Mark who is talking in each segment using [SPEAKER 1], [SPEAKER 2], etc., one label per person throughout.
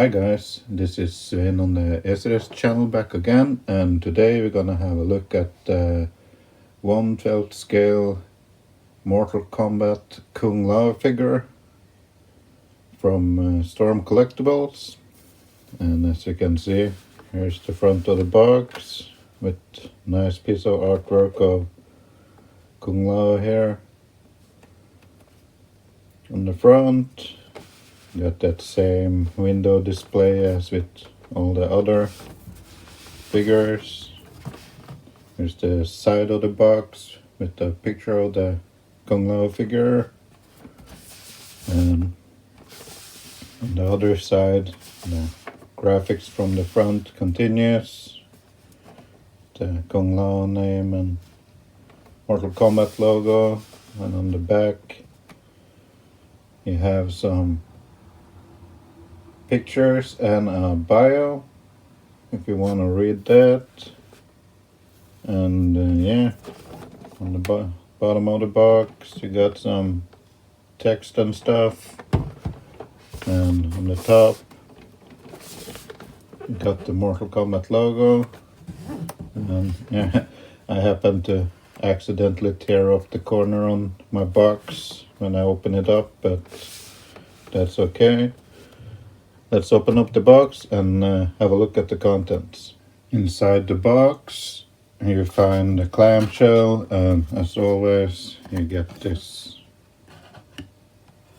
[SPEAKER 1] Hi guys, this is Sven on the SRS channel back again, and today we're gonna have a look at the 1/12 scale Mortal Kombat Kung Lao figure from Storm Collectibles. And as you can see, here's the front of the box with nice piece of artwork of Kung Lao here. On the front, got that same window display as with all the other figures. Here's the side of the box with the picture of the Kung Lao figure. And on the other side, the graphics from the front continues. The Kung Lao name and Mortal Kombat logo. And on the back, you have some pictures and a bio if you want to read that. And yeah, on the bottom of the box you got some text and stuff, and on the top you got the Mortal Kombat logo. And yeah, I happened to accidentally tear off the corner on my box when I open it up, but that's okay. Let's open up the box and have a look at the contents. Inside the box you find the clamshell, and as always you get this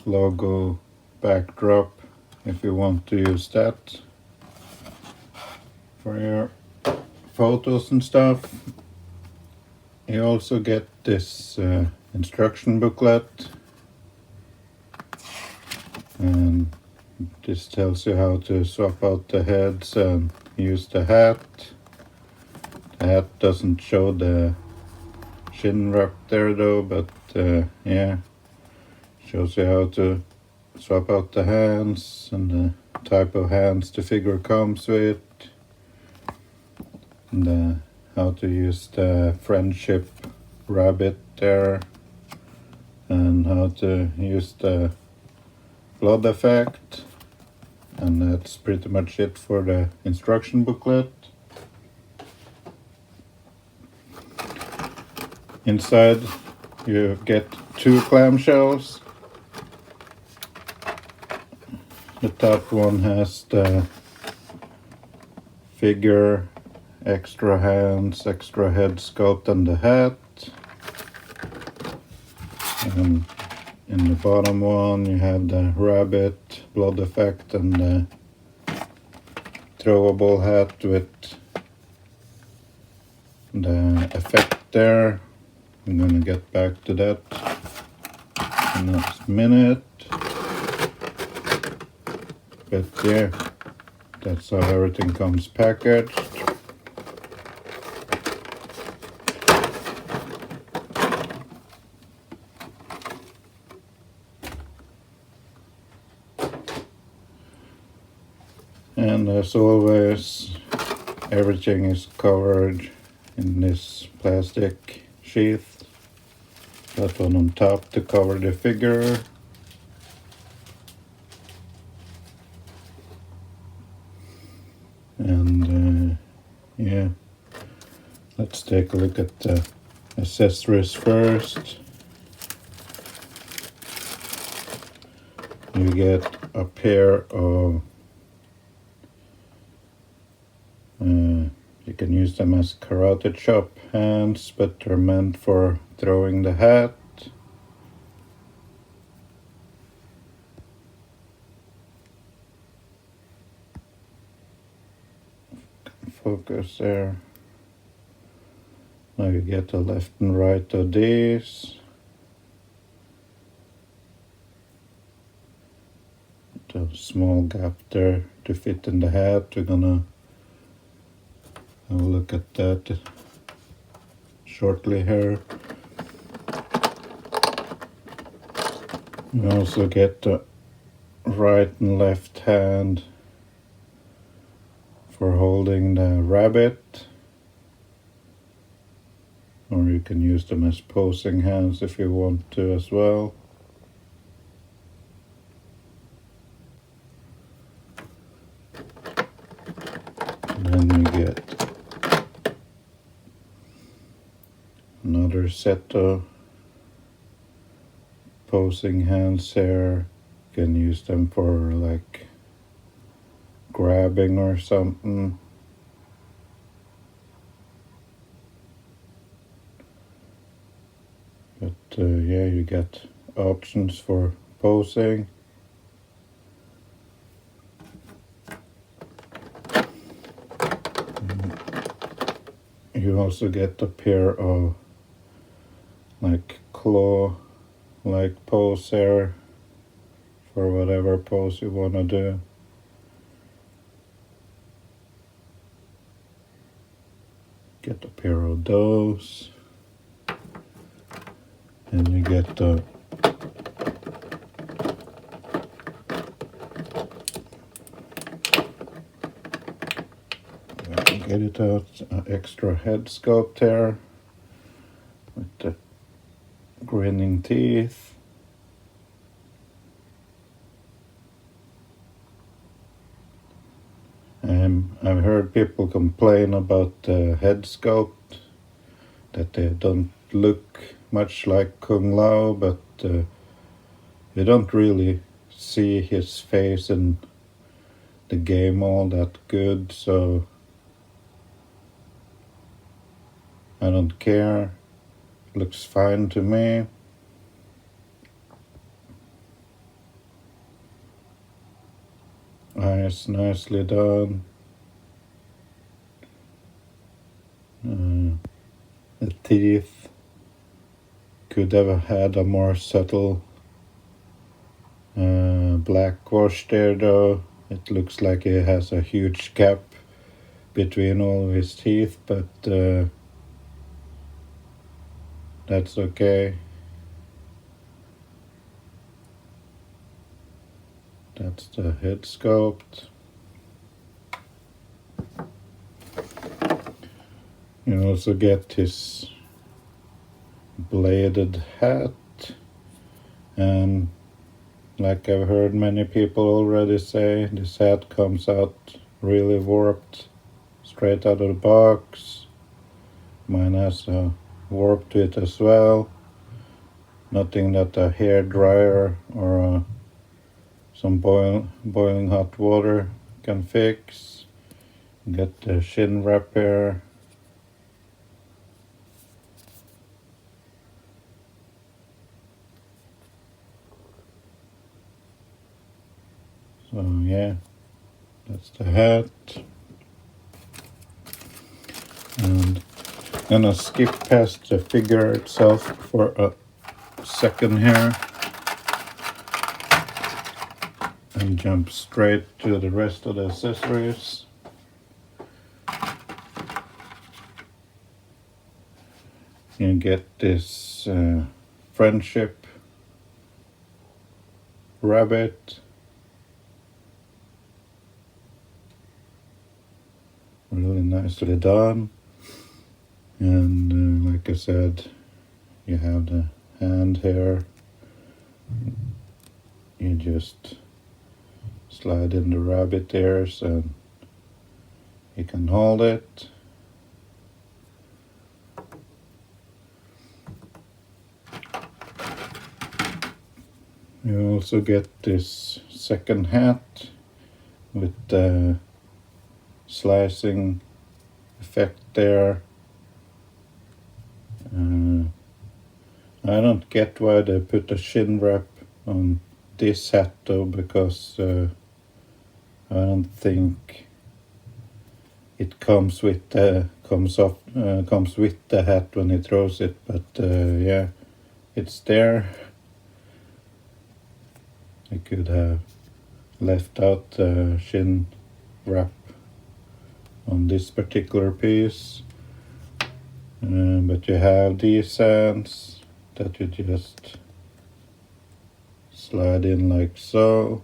[SPEAKER 1] logo backdrop if you want to use that for your photos and stuff. You also get this instruction booklet, and this tells you how to swap out the heads and use the hat. The hat doesn't show the shin wrap there though, but yeah, shows you how to swap out the hands and the type of hands the figure comes with, and how to use the friendship rabbit there, and how to use the blood effect. And that's pretty much it for the instruction booklet. Inside you get two clamshells. The top one has the figure, extra hands, extra head sculpt, and the hat. And in the bottom one you have the rabbit, blood effect, and the throwable hat with the effect there. I'm gonna get back to that in a minute. But yeah, that's how everything comes packaged. And as always, everything is covered in this plastic sheath. That one on top to cover the figure. And yeah, let's take a look at the accessories first. You get a pair of you can use them as karate chop hands, but they're meant for throwing the hat. Focus there. Now you get the left and right of these. A small gap there to fit in the hat. We're gonna have a look at that shortly here. You also get the right and left hand for holding the rabbit, or you can use them as posing hands if you want to as well. Another set of posing hands here. You can use them for like grabbing or something. But yeah, you get options for posing. You also get a pair of like claw-like pose here for whatever pose you want to do. Get a pair of those. And you get the get it out, extra head sculpt there with the grinning teeth. I've heard people complain about the head sculpt, that they don't look much like Kung Lao, but you don't really see his face in the game all that good, so I don't care. Looks fine to me. Eyes nicely done. The teeth could have had a more subtle black wash there though. It looks like he has a huge gap between all of his teeth, but that's okay. That's the head sculpt. You also get his bladed hat, and like I've heard many people already say, this hat comes out really warped straight out of the box. Mine has a warp to it as well. Nothing that a hair dryer or some boiling hot water can fix. Get the shin wrap here. So yeah, that's the hat. And I'm gonna skip past the figure itself for a second here and jump straight to the rest of the accessories. You get this friendship rabbit. Really nicely done. And like I said, you have the hand here. You just slide in the rabbit ears and you can hold it. You also get this second hat with the slicing effect there. I don't get why they put a shin wrap on this hat though, because I don't think it comes with the hat when he throws it, but yeah, it's there. I could have left out the shin wrap on this particular piece, but you have these hands that you just slide in like so,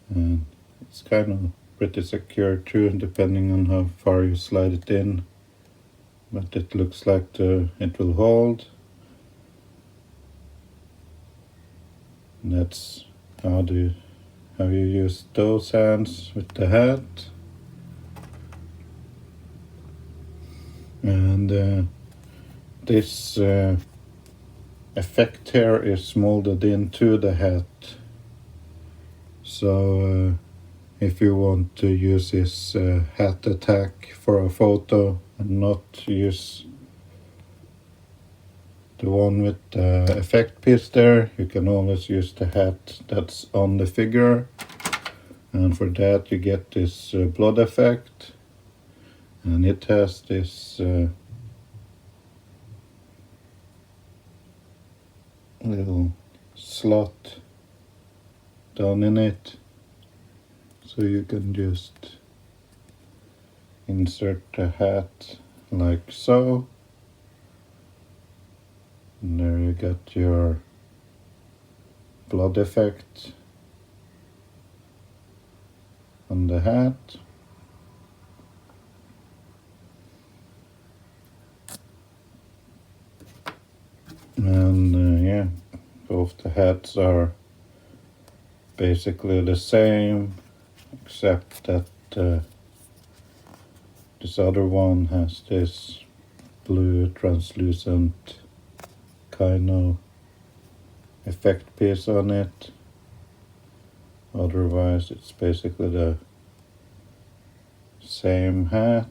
[SPEAKER 1] and it's kind of pretty secure too, depending on how far you slide it in, but it looks like it will hold. And that's how you use those hands with the hat. And this effect here is molded into the hat. So if you want to use this hat attack for a photo and not use the one with the effect piece there, you can always use the hat that's on the figure, and for that you get this blood effect, and it has this little slot down in it, so you can just insert the hat like so, and there you got your blood effect on the hat. And yeah, both the hats are basically the same, except that this other one has this blue translucent kind of effect piece on it. Otherwise it's basically the same hat.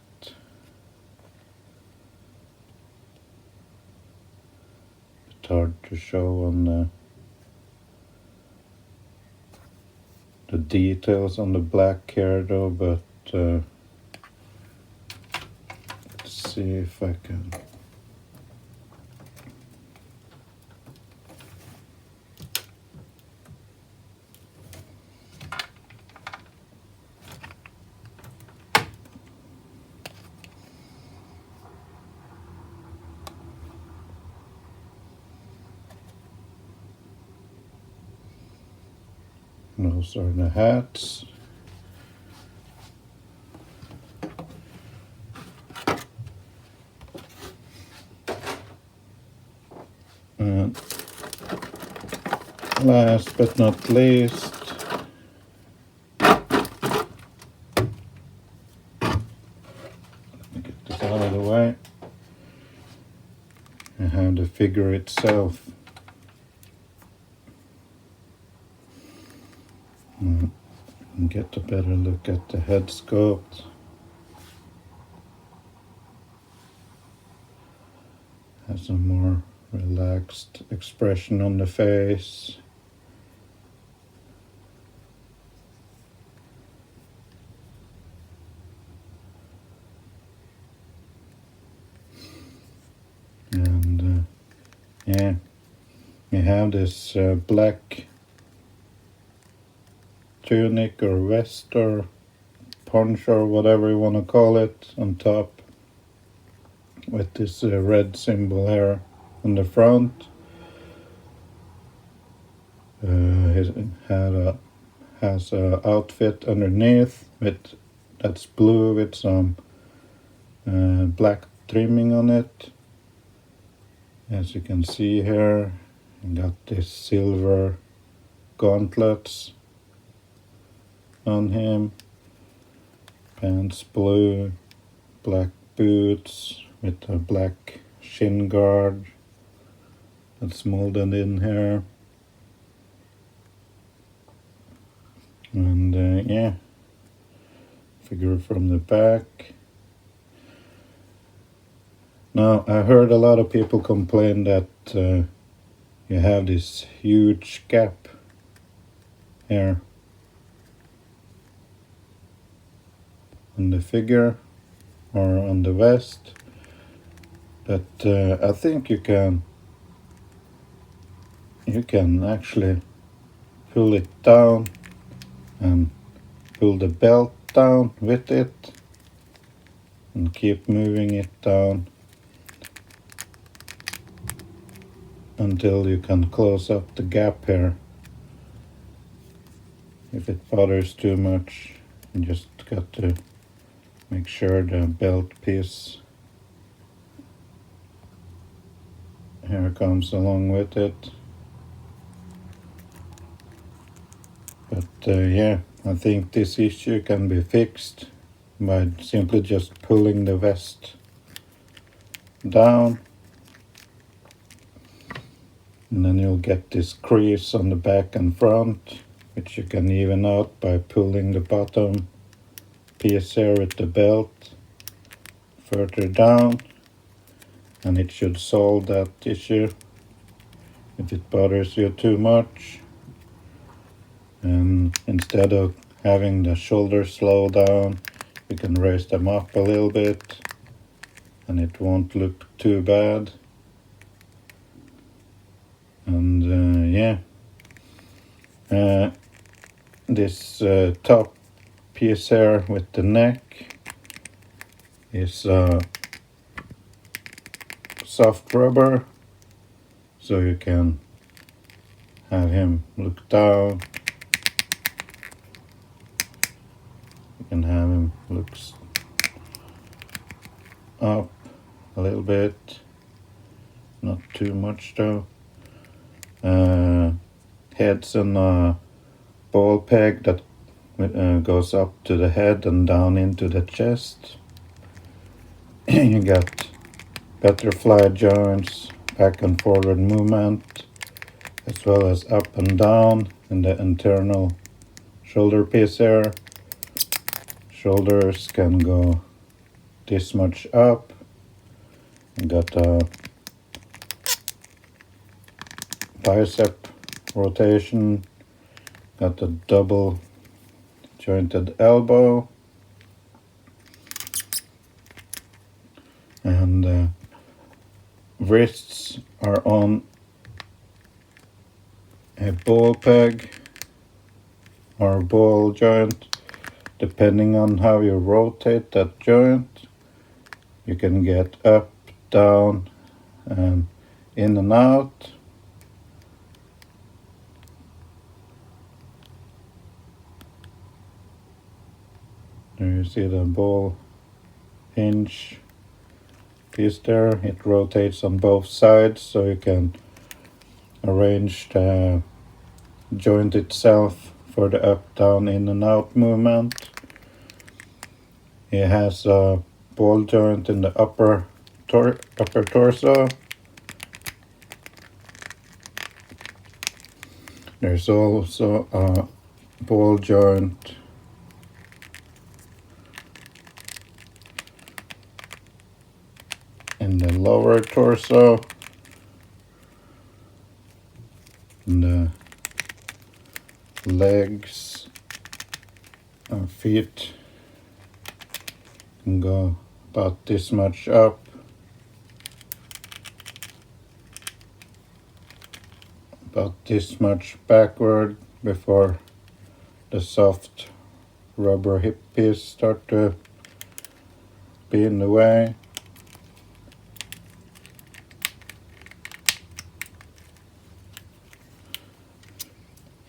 [SPEAKER 1] It's hard to show on the details on the black here though, but let's see if I can. Those are the hats. And last but not least, let me get this out of the way. I have the figure itself. And get a better look at the head sculpt. Has a more relaxed expression on the face. And yeah, you have this black tunic or vest or poncho or whatever you want to call it on top, with this red symbol here on the front. It has a outfit underneath that's blue with some black trimming on it. As you can see here, you got this silver gauntlets on him, pants blue, black boots with a black shin guard that's molded in here. And yeah, figure from the back. Now I heard a lot of people complain that you have this huge gap here on the figure or on the vest, but I think you can actually pull it down and pull the belt down with it and keep moving it down until you can close up the gap here. If it bothers too much, you just got to make sure the belt piece here comes along with it. But yeah, I think this issue can be fixed by simply just pulling the vest down, and then you'll get this crease on the back and front, which you can even out by pulling the bottom piece here with the belt further down, and it should solve that issue if it bothers you too much. And instead of having the shoulders slow down, you can raise them up a little bit and it won't look too bad. And yeah, this top piece here with the neck is soft rubber, so you can have him look down, you can have him look up a little bit, not too much though. Head's on a ball peg that goes up to the head and down into the chest. You got butterfly joints, back and forward movement, as well as up and down in the internal shoulder piece here. Shoulders can go this much up. You got a bicep rotation, got a double jointed elbow, and wrists are on a ball peg or ball joint. Depending on how you rotate that joint, you can get up, down, and in and out. There you see the ball hinge piece there. It rotates on both sides, so you can arrange the joint itself for the up, down, in and out movement. It has a ball joint in the upper torso. There's also a ball joint in the lower torso, and the legs or feet can go about this much up, about this much backward before the soft rubber hip piece start to be in the way.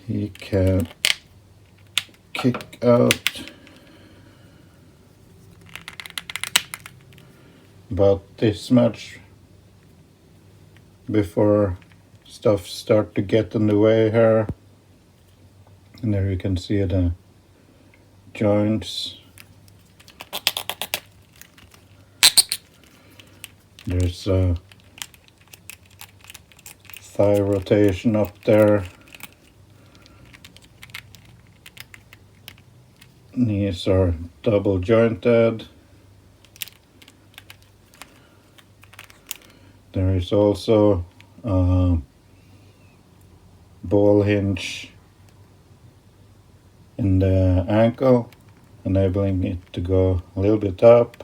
[SPEAKER 1] He can kick out about this much before stuff start to get in the way here. And there you can see the joints. There's a thigh rotation up there. Knees are double jointed. There is also a ball hinge in the ankle, enabling it to go a little bit up,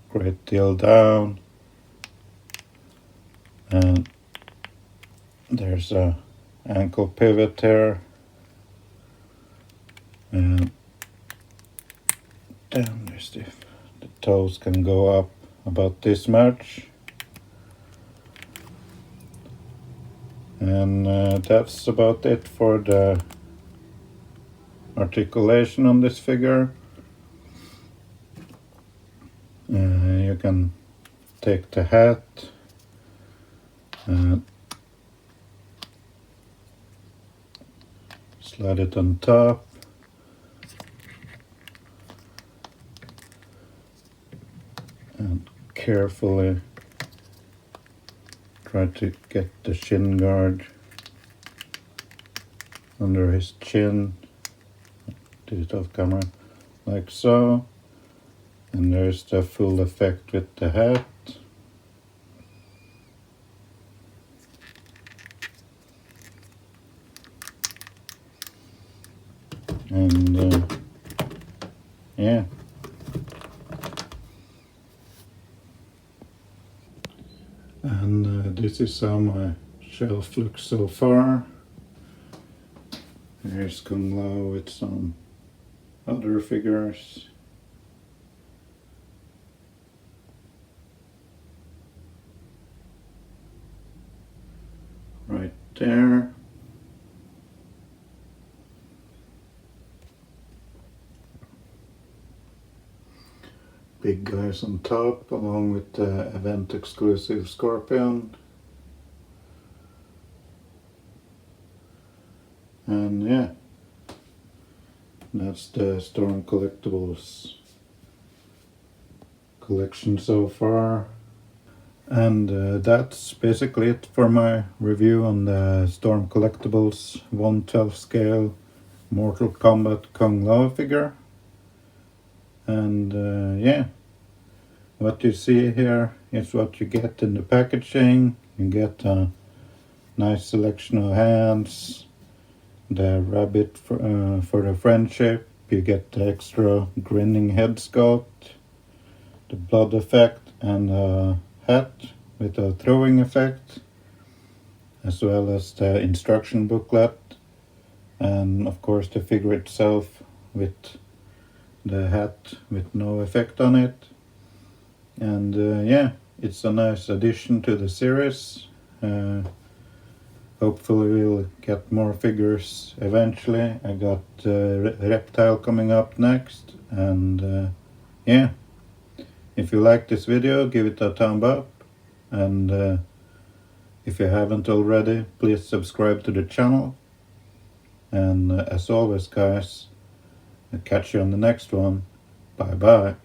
[SPEAKER 1] great deal down, and there's a ankle pivot here, and down there's the toes can go up about this much. And that's about it for the articulation on this figure. You can take the hat and slide it on top, and carefully try to get the shin guard under his chin. Do it off camera, like so. And there's the full effect with the hat. And yeah. And this is how my shelf looks so far. Here's Kung Lao with some other figures. Right there. Big guys on top, along with the event exclusive Scorpion. And yeah, that's the Storm Collectibles collection so far. And that's basically it for my review on the Storm Collectibles 1/12 scale Mortal Kombat Kung Lao figure. And yeah, what you see here is what you get in the packaging. You get a nice selection of hands, the rabbit for the friendship, you get the extra grinning head sculpt, the blood effect, and a hat with a throwing effect, as well as the instruction booklet, and of course the figure itself with the hat with no effect on it. And yeah, it's a nice addition to the series. Hopefully we'll get more figures eventually. I got Reptile coming up next. And yeah, if you like this video, give it a thumb up. And if you haven't already, please subscribe to the channel. And as always, guys, I'll catch you on the next one. Bye bye.